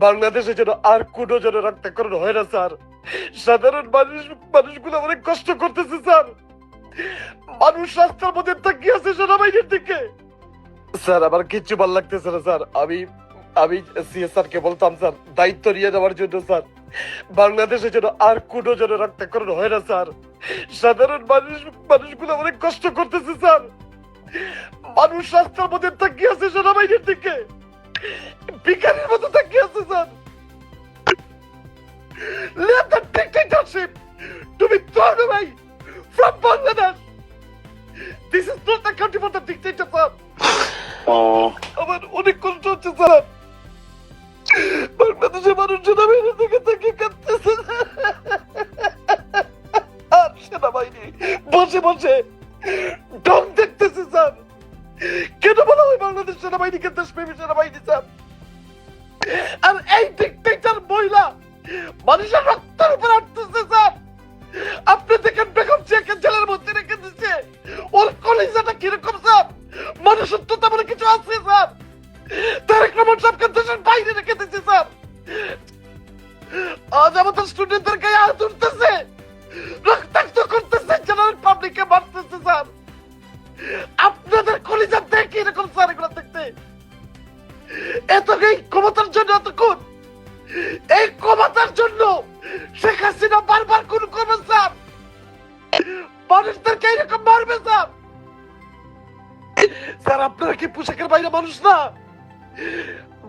বাংলাদেশে যেন আর কোনো যেন রক্তকরণ হয় না স্যার। সাধারণ মানুষগুলো অনেক কষ্ট করতেছে স্যার। মানুষ রাস্তার মধ্যে তাকিয়ে আছে সেনাবাহিনীর দিকে। স্যার আমার কিচ্ছু ভালো লাগতেছে না স্যার। আমি সিএসআর কে বলতাম স্যার দায়িত্ব নিয়ে নেওয়ার জন্য স্যার। বাংলাদেশে যেন আর কোনো যেন রক্তকরণ হয় না স্যার। সাধারণ মানুষগুলো অনেক কষ্ট করতেছে স্যার। মানুষ রাস্তার মধ্যে তাকিয়ে আছে সেনাবাহিনীর দিকে, ভিখারির মতো তাকিয়ে আছে sir. Let the dictatorship to be thrown away from Bangladesh. This is not the country for the dictator, sir. আমার অনেক কষ্ট হচ্ছে স্যার। বাংলাদেশের মানুষ সেনাবাহিনীর দিকে তাকিয়ে কাঁদতেছে আর সেনাবাহিনী বসে বসে ঢং দেখতেছে স্যার। কেন বলা হয় বাংলাদেশ সেনাবাহিনীকে দেশপ্রেমী সেনাবাহিনী স্যার? আর এই ডিক্টেটর মহিলা মানুষের রক্তের উপর আটতেছে স্যার। আপনি দেখেন বেগম জিয়াকে জেলের মধ্যে রেখে দিচ্ছে। ওর কলিজাটা কিরকম স্যার? মানুষত্বতা বলে কিছু আছে স্যার? তারেক রহমান সাহেবকে দেশের বাইরে রেখে দিচ্ছে স্যার। আজ আমাদের স্টুডেন্টদের গায়ে হাত উঠতেছে, রক্তাক্ত করতেছে, জেনারেল পাবলিককে মারতেছে স্যার। আপনাদের কলিজা দেখে এরকম স্যার এগুলো দেখতে। এই ক্ষমতার জন্য এতক্ষণ, এই ক্ষমতার জন্য শেখ হাসিনা বারবার খুন করবে স্যার। মানুষদেরকে এরকম মারবে স্যার। স্যার আপনারা কি পোশাকের বাইরে মানুষ না?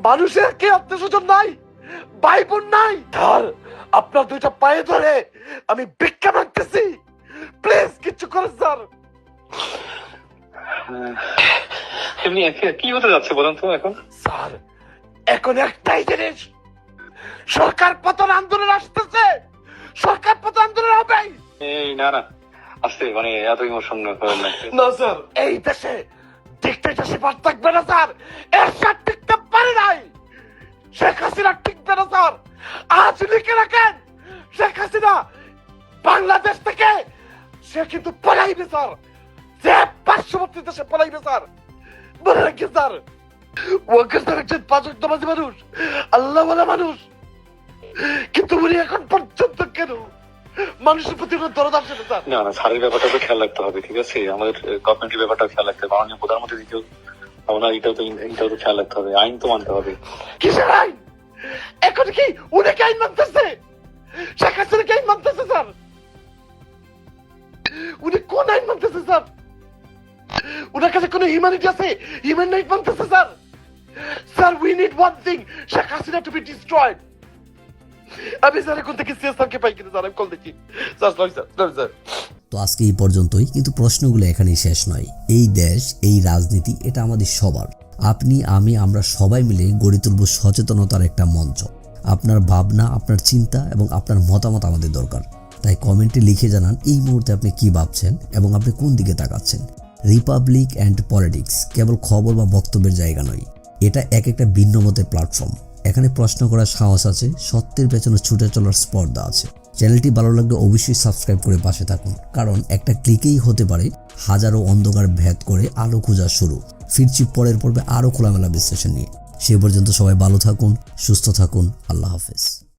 মানুষের কি আত্মীয় স্বজন নাই, ভাই বোন নাই? স্যার আপনার দুইটা পায়ে ধরে আমি ভিক্ষা মাগতেছি, প্লিজ কিছু করেন স্যার। এমনি কি হতে যাচ্ছে বলেন তো এখন? স্যার এখন একটাই জিনিস, সরকার পতন আন্দোলন আসতেছে। সরকার পতন আন্দোলন হবে। এই না না আস্তে, মানে এত ইমোশন করেন না। না স্যার এই দেশে ডিক্টেটরশিপ আর থাকবে না স্যার। এরশাদ টিকতে পারে নাই, শেখ হাসিনা টিকবে না স্যার। আজ লিখে রাখেন, শেখ হাসিনা বাংলাদেশ থেকে সে কিন্তু পলাইবে স্যার। সে পার্শ্ববর্তী দেশে পলাইবে স্যার। মনে রাখি স্যার, ওয়াকার স্যার একজন পাঁচ ওয়াক্ত নামাজি মানুষ, আল্লাহওয়ালা মানুষ, কিন্তু উনি এখন পর্যন্ত কেন মানুষের প্রতি দরদ আসে না স্যার? না না স্যারের ব্যাপারটা তো খেয়াল রাখতে হবে, ঠিক আছে? আমাদের গভর্নমেন্টের ব্যাপারটা খেয়াল রাখতে হবে, মাননীয় প্রধানমন্ত্রী দিকেও আপনার এটাও তো খেয়াল রাখতে হবে। আইন তো মানতে হবে। কিসের আইন? এখন কি উনি আইন মানতেছে? শেখ হাসিনা আইন মানতেছে স্যার? উনি কোন আইন মানতেছে স্যার? উনার কাছে কোনো হিউম্যানিটি আছে? হিউম্যান রাইট মানতেছে sir? Sir we need one thing, Sheikh Hasina to be destroyed. আমি স্যার এখন থেকে সিএসআরকে পাই কিনা স্যার, আমি কল দেখি স্যার। Sorry sir. তো আজকে এই পর্যন্তই, কিন্তু প্রশ্নগুলো এখানেই শেষ নয়। এই দেশ, এই রাজনীতি, এটা আমাদের সবার। আপনি, আমি, আমরা সবাই মিলে গড়ে তুলব সচেতনতার একটা মঞ্চ। আপনার ভাবনা, আপনার চিন্তা এবং আপনার মতামত আমাদের দরকার। তাই কমেন্টে লিখে জানান এই মুহূর্তে আপনি কি ভাবছেন এবং আপনি কোন দিকে তাকাচ্ছেন। রিপাবলিক অ্যান্ড পলিটিক্স কেবল খবর বা বক্তব্যের জায়গা নয়, এটা একটা ভিন্ন মতের প্ল্যাটফর্ম। এখানে প্রশ্ন করার সাহস আছে, সত্যের পেছনে ছুটে চলার স্পর্ধা আছে। চ্যানেলটি ভালো লাগলে অবশ্যই সাবস্ক্রাইব করে পাশে থাকুন, কারণ একটা ক্লিকেই হতে পারে হাজারো অন্ধকার ভেদ করে আলো খোঁজা শুরু। ফিরছি পরের পর্বে আরও খোলামেলা বিশ্লেষণ নিয়ে। সে পর্যন্ত সবাই ভালো থাকুন, সুস্থ থাকুন। আল্লাহ হাফেজ।